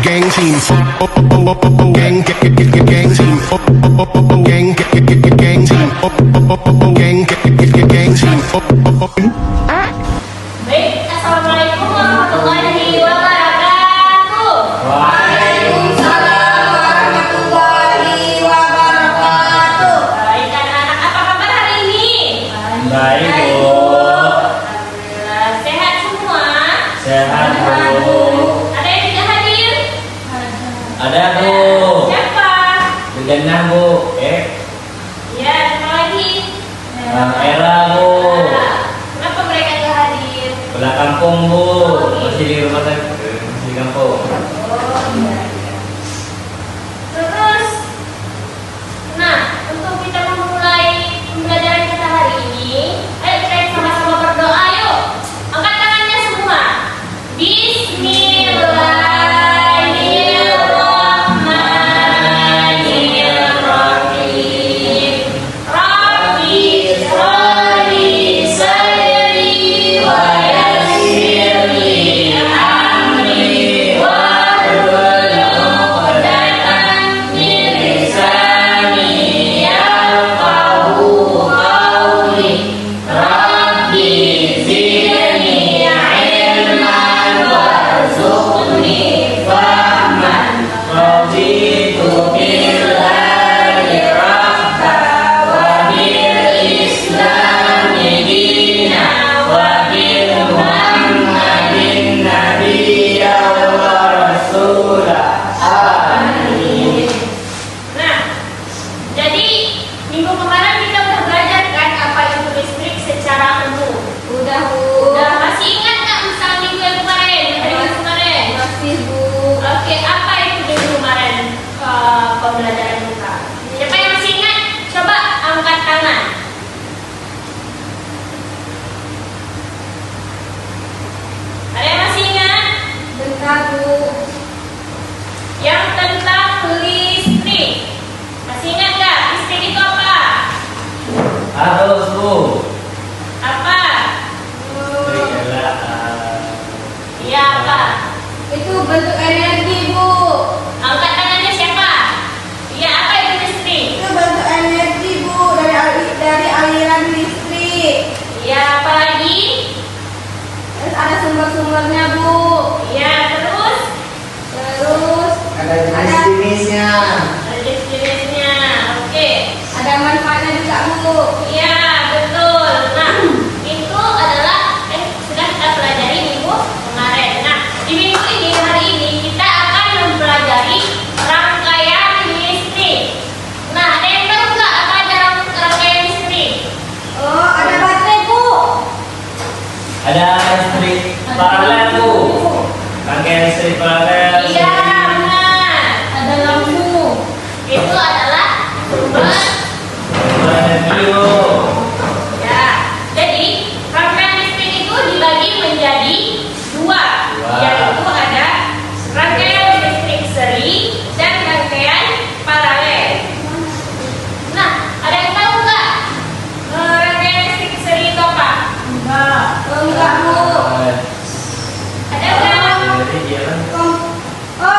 gang team. Gang team. Gang team. Gang team. Baik, assalamualaikum warahmatullahi wabarakatuh. Waalaikumsalam warahmatullahi wabarakatuh. Baik anak-anak, apa kabar hari ini? Baik, Bu. Alhamdulillah, sehat semua. Sehat, Bu. Ada yang tidak hadir? Ada, Bu. Siapa? Begenah, Bu. Ya, siapa lagi? Bang Era, Bu. Kenapa mereka tidak hadir? Pulang kampung, Bu. Masih di rumah sakit. Masih di kampung. Oh iya. Terus, nah untuk kita memulai pembelajaran kita hari ini, ayo kita sama-sama berdoa yuk. Angkat tangannya semua. Bismillahirrahmanirrahim. Rabbi sholli sadri wa yassirli amri wahlul 'uqdatam min lisani yafqahu qawli. Rabbi zidni ilman warzuqni fahman. Raditu billahi rabba wa bil islami dina wa bil muhammadin nabiyya wa rasula. Amin. Nah, jadi minggu kemarin kita udah belajar kan apa itu listrik secara umum. Udah, Bu. Udah masih ingat nggak misal minggu yang kemarin? Hari minggu kemarin. Masih, Bu. Oke, apa itu minggu kemarin pembelajaran kita? Siapa yang masih ingat? Coba angkat tangan. Ada yang masih ingat? Bentar, Bu. Yang tentang listrik. Masih ingat nggak? Listrik itu apa? Harus, Bu. Apa? Berikanlah, Iya apa? Itu bentuk energi, Bu. Angkat tangannya siapa? Iya apa itu listrik? Itu bentuk energi, Bu, dari aliran listrik. Iya apa lagi? Terus ada sumber-sumbernya, Bu. Iya terus Terus Ada jenis-jenisnya. ada jenis-jenisnya. Oke. ada manfaatnya juga, Bu. Iya betul. Nah itu adalah sudah kita pelajari minggu kemarin. Nah di minggu ini hari ini kita akan mempelajari rangkaian listrik. Nah ada yang tahu nggak apa ada rangkaian listrik? Oh, ada baterai, Bu. ada listrik paralel, Bu. Rangkaian listrik paralel. Iya benar. Ada lampu. Itu adalah sumber. Energi, Bu. Ya, jadi rangkaian listrik itu dibagi menjadi dua, yaitu ada rangkaian listrik seri dan rangkaian paralel. Nah, ada yang tahu nggak rangkaian listrik seri itu apa? Enggak. Oh, enggak, Bu. Ada nggak? Jadi dia kan Oh,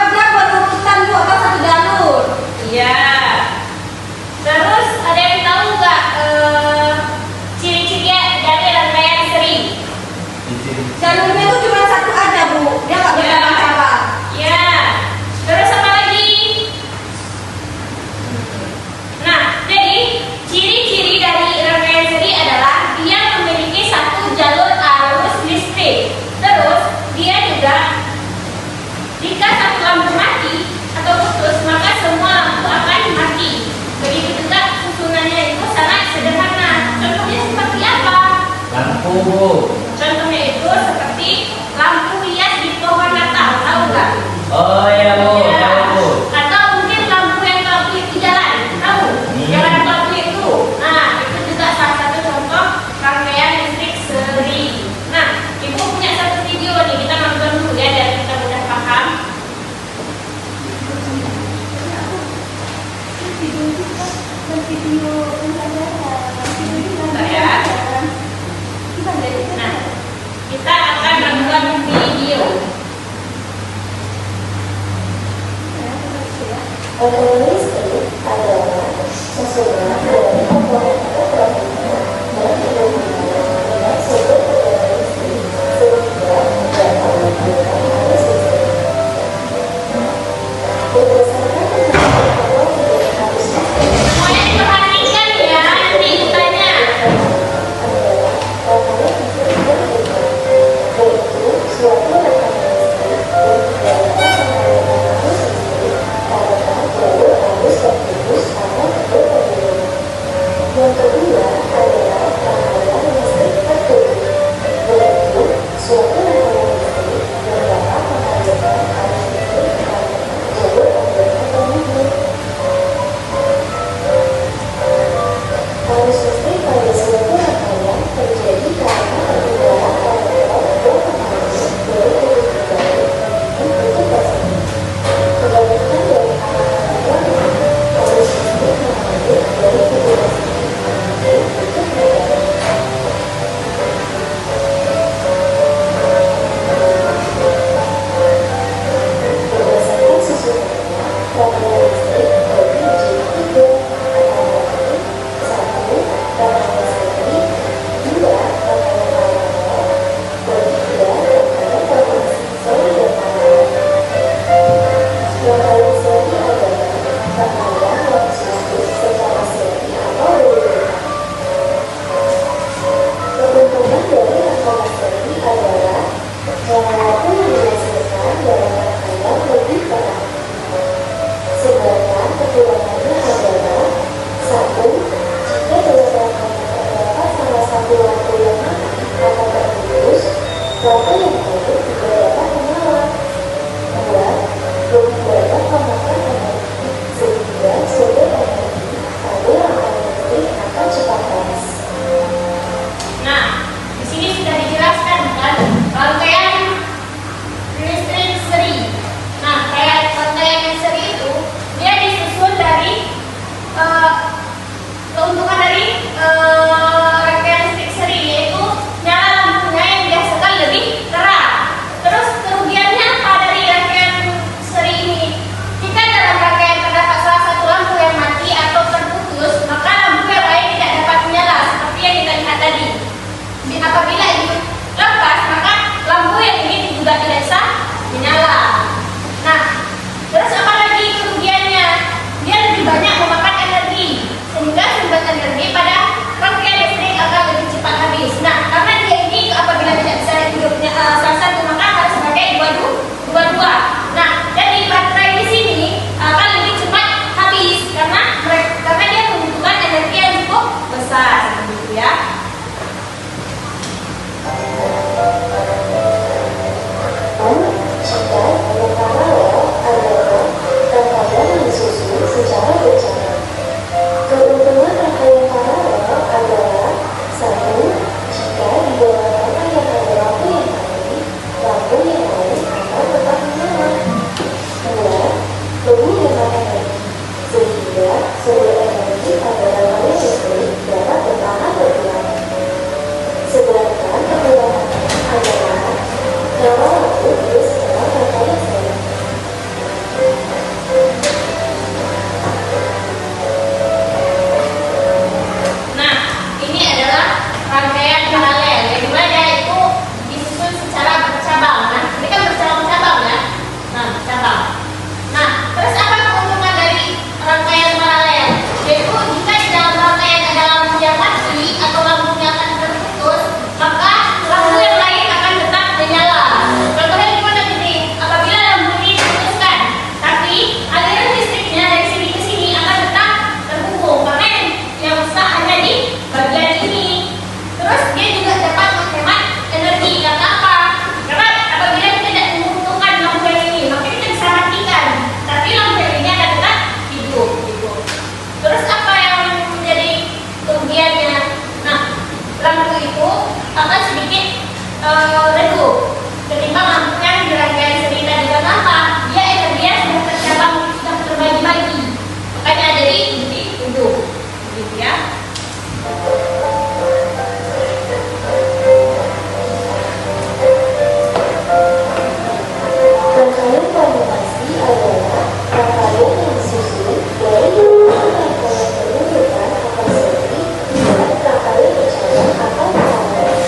Nah, ini adalah rangkaian paralel yang dimana itu disusun secara bercabang. Nah, ini kan bercabang-cabang ya. Nah, bercabang. Nah, terus apa keuntungan dari rangkaian paralel? Yaitu jika di dalam rangkaian ada lampu yang mati atau lampunya akan terputus, maka lampu yang lain akan tetap menyala. Contohnya gimana gini? Apabila lampu ini diputuskan, tapi aliran listriknya dari sini ke sini akan tetap terhubung. Maka yang rusak hanya di bagian ini. Terus dia juga dapat menghemat energi. Karena apa? Karena apabila kita tidak membutuhkan lampu yang ini, maka kita bisa matikan. Tapi lampu yang ini akan tetap hidup. Gitu. Terus apa yang menjadi kerugiannya? Nah, lampu itu akan sedikit redup ketimbang lampu yang di rangkaian seri tadi. Karena apa? Dia energinya sudah tercabang, sudah terbagi-bagi. Makanya jadi hidup. Gitu ya. Rangkaian komunikasi adalah rangkaian yang disusun dari rangkaian penunjukan atau seri dan rangkaian bercabang atau paralel.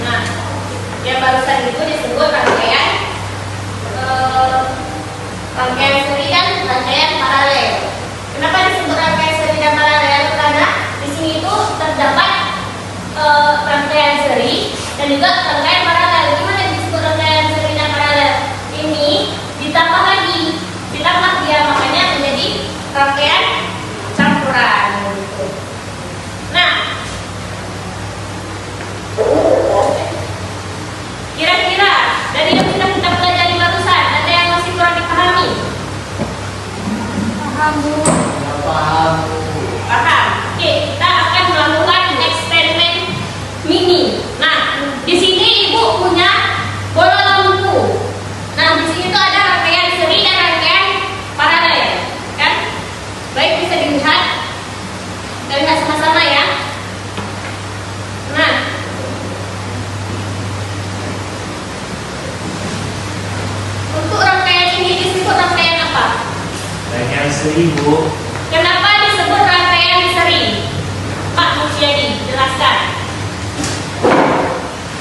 Nah, yang barusan itu disebut rangkaian seri dan rangkaian paralel. Kenapa disebut rangkaian seri dan paralel? Karena di sini itu terdapat rangkaian seri dan juga rangkaian paralel. Gimana disebut rangkaian seri dan paralel? Ini ditambah lagi, ditambah dia, makanya menjadi rangkaian campuran. Gitu. Nah, kira-kira dari yang sudah kita pelajari barusan, ada yang masih kurang dipahami? Paham Bu. Paham. Paham? Oke, kita akan melakukan eksperimen mini. Nah, di sini Ibu punya bola lampu. Nah, di sini tuh ada rangkaian seri dan rangkaian paralel, kan? Baik, bisa dilihat. Kita lihat sama-sama ya. Nah, untuk rangkaian ini disebut rangkaian apa? Rangkaian seri, Bu. Kenapa disebut rangkaian seri? Pak Musyadi, jelaskan.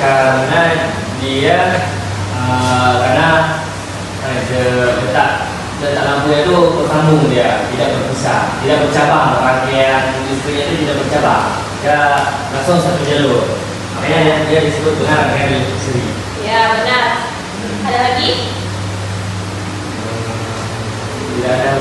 Karena dia karena letak lampunya itu bersambung, dia tidak berpisah, tidak bercabang. Rangkaian listriknya itu tidak bercabang, dia langsung satu jalur. Makanya dia disebut dengan rangkaian seri. Ya, benar. Ada lagi? Tidak ada.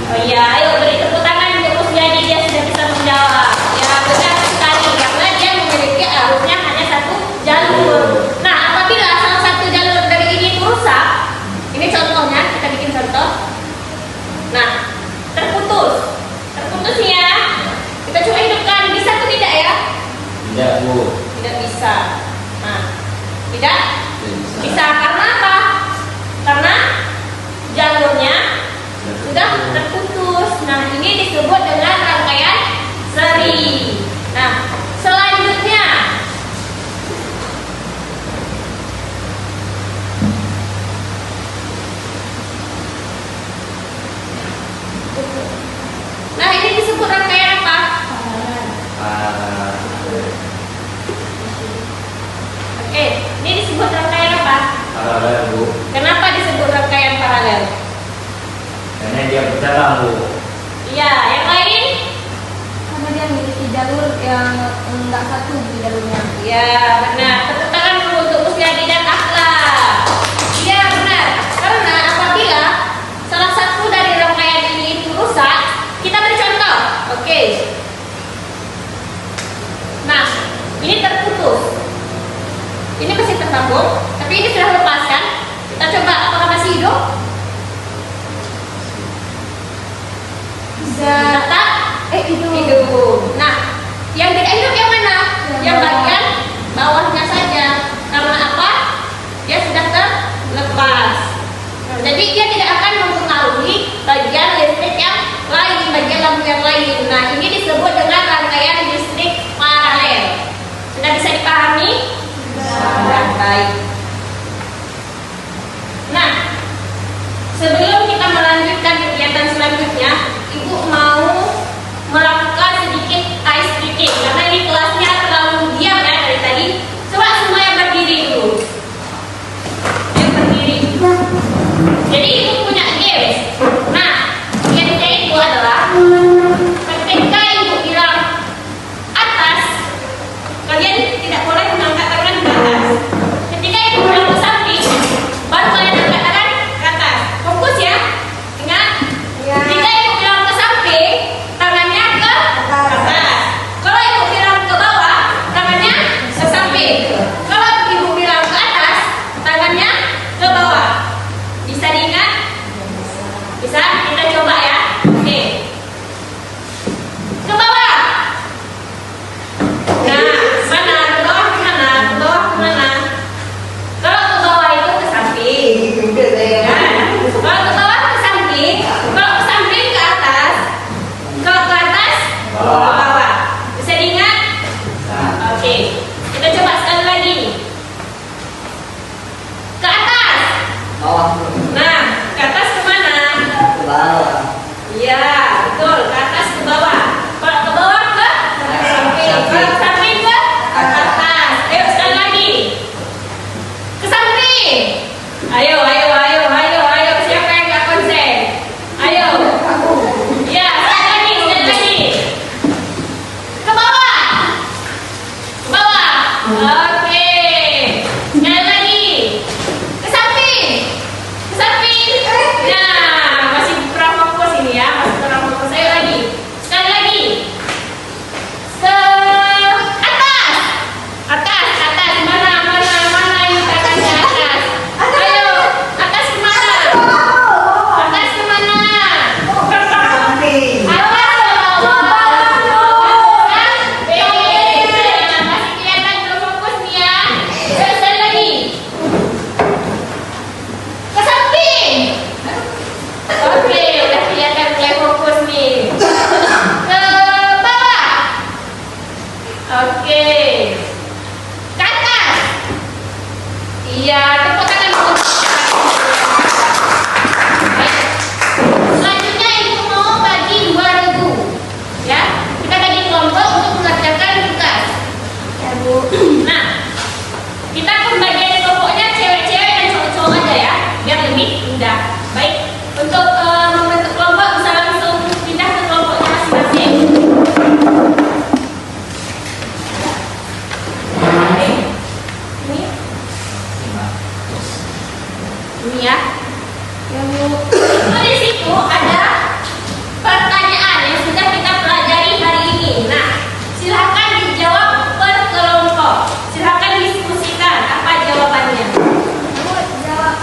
Oh iya, ayo beri tepuk tangan untuk Musyadi, dia sudah bisa menjawab. Ya, benar sekali, karena dia memiliki arusnya hanya satu jalur. Nah, apabila salah satu jalur dari ini itu rusak, ini contohnya, kita bikin contoh. Nah, terputus ya. Kita coba hidupkan, bisa atau tidak ya? Tidak, Bu. Tidak bisa. Nah, tidak bisa karena apa? Karena jalurnya sudah terputus. Nah, ini disebut dengan rangkaian seri. Nah, selanjutnya nah, ini disebut rangkaian apa? Oke, ini disebut rangkaian apa? Paralel, Bu. Kenapa disebut rangkaian paralel? Karena dia bercabang, Bu. Iya, yang lain? Karena dia memiliki jalur yang enggak satu di jalurnya. Ya, benar. Tepuk tangan dulu untuk Musyadi dan Akla. Iya, benar. Karena apabila salah satu dari rangkaian ini itu rusak, kita beri contoh. Oke. Nah, ini terputus. Ini masih tersambung, tapi ini sudah lepas kan? Kita coba apakah masih hidup? Bisa Tetap hidup. hidup. Nah, yang tidak hidup yang mana? Yang bagian bawahnya saja. Karena apa? Dia sudah terlepas. Nah, jadi dia tidak akan mempengaruhi bagian listrik yang lain, bagian lampu yang lain. Nah, ini disebut dengan rangkaian listrik paralel. Oke, kita coba sekali lagi. Ke atas. Bawah. Nah, ke atas kemana? Ke bawah. Iya, betul. Ke atas ke bawah. Kalau ke bawah ke samping. Kalau ke samping ke atas. Ayo sekali lagi. Ke samping. Ayo, ayo, ayo, ayo, ayo. Siapa yang nggak konsen? Ayo. Ya, sekali lagi, sekali lagi. Ke bawah. Ke bawah. Oke. Sekali lagi. Ke samping. Ke samping. Nah, masih kurang fokus ini ya. Masih kurang fokus. Ayo lagi. Sekali lagi. Ke atas. Atas, atas. Mana, mana, mana ini tangannya atas. Ayo, atas kemana? Atas kemana? Samping. Atas ke bawah. Samping. Nah, masih kelihatan belum fokus nih ya. Ayo sekali lagi. Ke samping. Oke, udah kelihatan mulai fokus nih. Ke bawah. Oke. Ke atas. Iya, tepuk tangan dulu. Baik. Selanjutnya ibu mau bagi dua regu. Ya, kita bagi kelompok untuk mengerjakan tugas. Ya Bu. Nah, kita pembagian kelompoknya cewek-cewek dan cowok-cowok aja ya, biar lebih mudah. Baik, untuk membentuk kelompok bisa langsung pindah ke kelompoknya masing-masing. Oke. Ini ya. Ya Bu. Itu di situ ada pertanyaan yang sudah kita pelajari hari ini. Nah, silakan dijawab per kelompok. Silakan diskusikan apa jawabannya. Bu, jawab.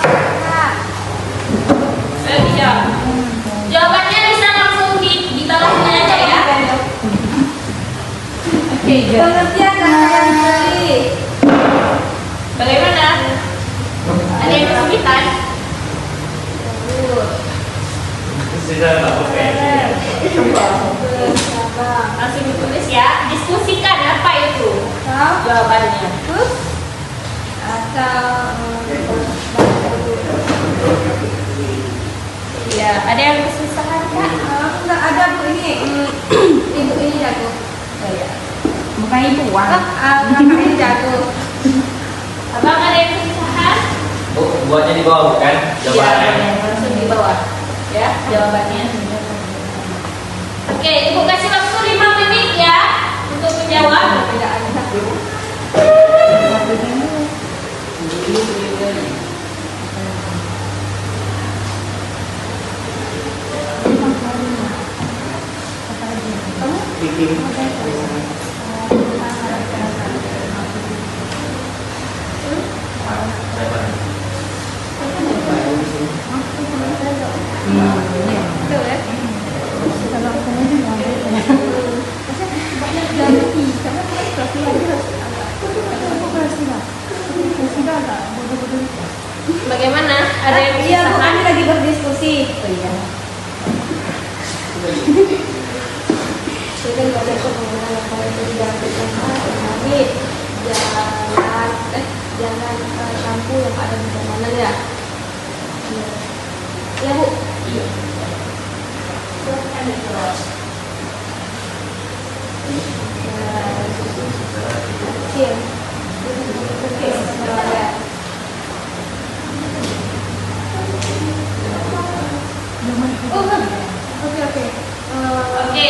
Nah. Saya dijawab. Jawabannya bisa langsung di bawahnya aja ya. Oke, Pengertian rangkaian seri. bagaimana? Ada yang kesulitan? Sudah tak pakai. Langsung ditulis ya. Diskusikan apa itu jawabannya. Terus atau Ya, ada yang kesusahan Kak? enggak ada Bu ini. Ibu ini jago. Oh ya. Bukan ibu, kakak ini jago. Abang ada yang kesusahan? Oh, buatnya di bawah bukan? Jawabannya. Iya, langsung di bawah. Ya, jawabannya. Oke, Ibu kasih waktu 5 menit ya untuk menjawab. Bikin. Bagaimana? Ada yang Iya Bu, kesusahan? kami lagi berdiskusi. Oh iya. Dengan banyak pembangunan yang paling dilakukan kami jalan kampung yang ada di mana ya? Ya Bu. Iya. Silakan dijawab. Kecil. Oke, silakan. Oh, oke. Oke.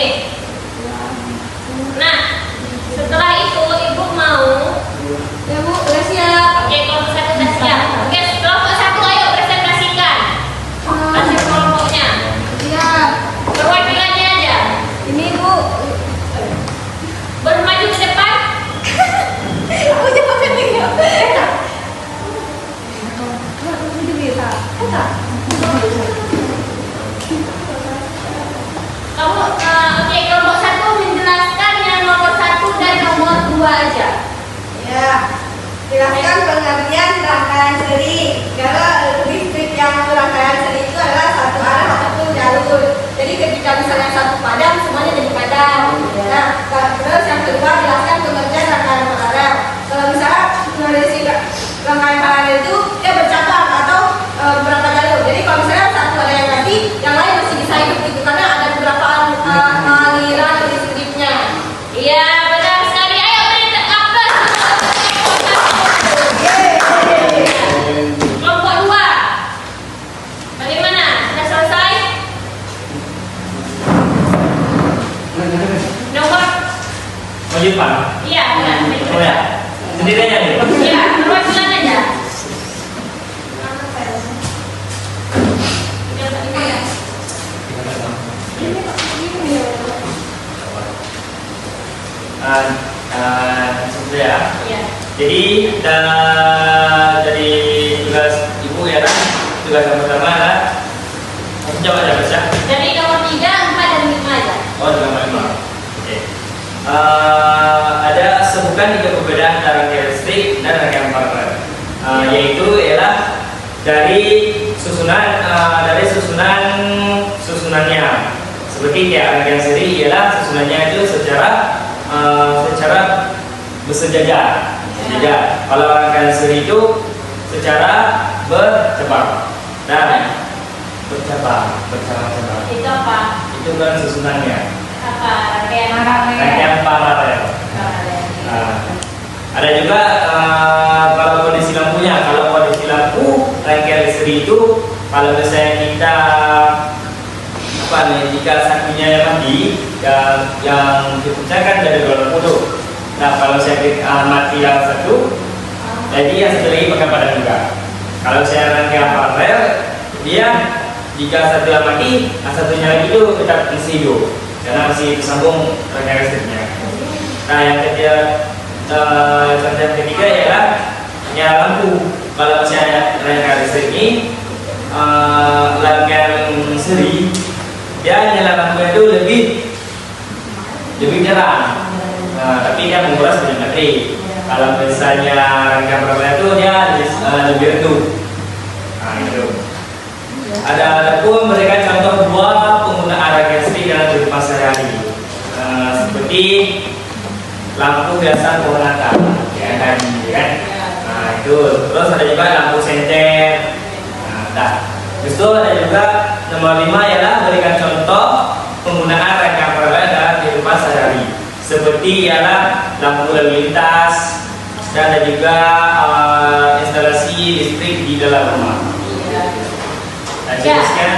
Nah, setelah itu Ibu mau. Ya Bu, udah siap. Oke, kelompok satu sudah siap. Oke, kelompok satu ayo presentasikan. Kasih kelompoknya. Siap. Perwakilannya aja. Ini Bu. Bermaju ke depan. Aku jawabnya lagi. Aku juga bisa. Kamu oke, kelompok satu menjelaskan yang nomor 1 dan nomor 2 aja. Ya, jelaskan pengertian rangkaian seri. Kalau listrik yang rangkaian seri itu adalah satu arah ataupun jalur. Jadi ketika misalnya satu padam, semuanya jadi padam. Nah, terus yang kedua jelaskan pengertian rangkaian arah benar. Oh ya, sendirian ya? Ya, perwakilan aja. Ya. Iya. Jadi dari tugas ibu ya kan, tugas yang pertama adalah coba aja baca. Dari nomor 3, 4, dan 5 aja. Oh, juga 5. Oke. Ada sebutkan 3 perbedaan antara rangkaian listrik dan rangkaian paralel, yaitu ialah dari susunannya. Seperti kayak rangkaian seri ialah susunannya itu secara bersejajar. Kalau rangkaian seri itu secara bercabang dan bercabang. Itu apa? Itu kan susunannya. Apa? Rangkaian Rangkaian paralel. Ada juga kalau kondisi lampunya. Kalau kondisi lampu rangkaian listrik itu kalau misalnya kita jika satunya yang mati yang dipecahkan dari 20. Nah, kalau saya mati yang satu, jadi yang satu lagi akan padam juga. Kalau saya rangkaian paralel, dia jika satu yang mati, satunya lagi itu tetap masih hidup karena masih tersambung rangkaian listriknya. Nah, yang ketiga ialah nyala lampu. Kalau misalnya rangkaian listrik ini rangkaian seri, dia nyala lampunya itu lebih terang. Tapi dia menguras banyak baterai. Kalau misalnya rangkaian paralel itu dia lebih redup. Nah, itu. Ada pun mereka contoh buah penggunaan rangkaian listrik dalam kehidupan sehari-hari. Seperti lampu hiasan pohon natal, ya kan? Nah, itu. Terus ada juga lampu senter. Terus itu ada juga nomor 5 ialah berikan contoh penggunaan rangkaian paralel dalam kehidupan sehari-hari. Seperti ialah lampu lalu lintas dan ada juga instalasi listrik di dalam rumah. Dan seterusnya.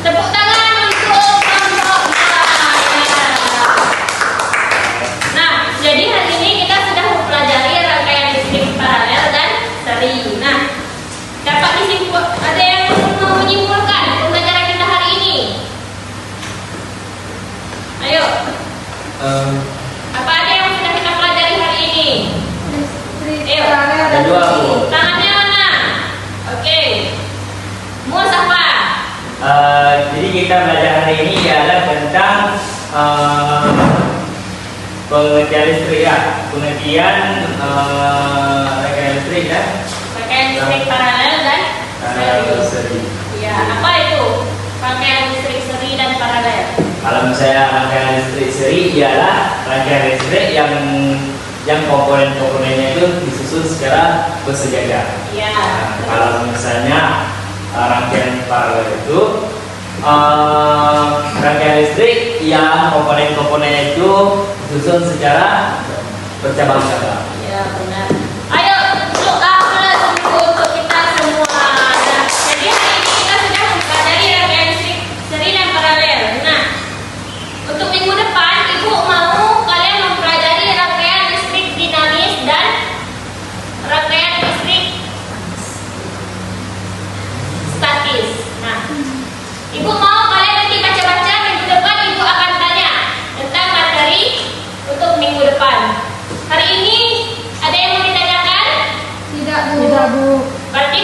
Tepuk tangan untuk kelompoknya. Nah, jadi hari ini kita sudah mempelajari rangkaian listrik paralel dan seri. Nah, dapat disimpul. Ada yang mau menyimpulkan pembelajaran kita hari ini? Ayo. Apa ada yang sudah kita pelajari hari ini? Ayo. Ada 2. Tangannya mana? Oke. Mau siapa? Jadi kita belajar hari ini adalah tentang pengertian listrik ya, pengertian rangkaian listrik ya. Rangkaian listrik paralel dan Seri. Ya, apa itu? Rangkaian listrik seri dan paralel. Kalau misalnya rangkaian listrik seri ialah rangkaian listrik yang komponen-komponennya itu disusun secara bersejajar. Ya. Kalau misalnya rangkaian paralel itu rangkaian listrik yang komponen-komponennya itu disusun secara bercabang-cabang. Ya, benar. Ayo, untuk kelas untuk kita semua. Nah, jadi hari ini kita sudah mempelajari rangkaian listrik seri dan paralel. Nah, untuk minggu depan Ibu mau kalian mempelajari rangkaian listrik dinamis dan rangkaian listrik statis. Nah, Ibu mau kalian nanti baca-baca minggu depan Ibu akan tanya tentang materi untuk minggu depan. Hari ini ada yang mau ditanyakan? Tidak, Bu. Berarti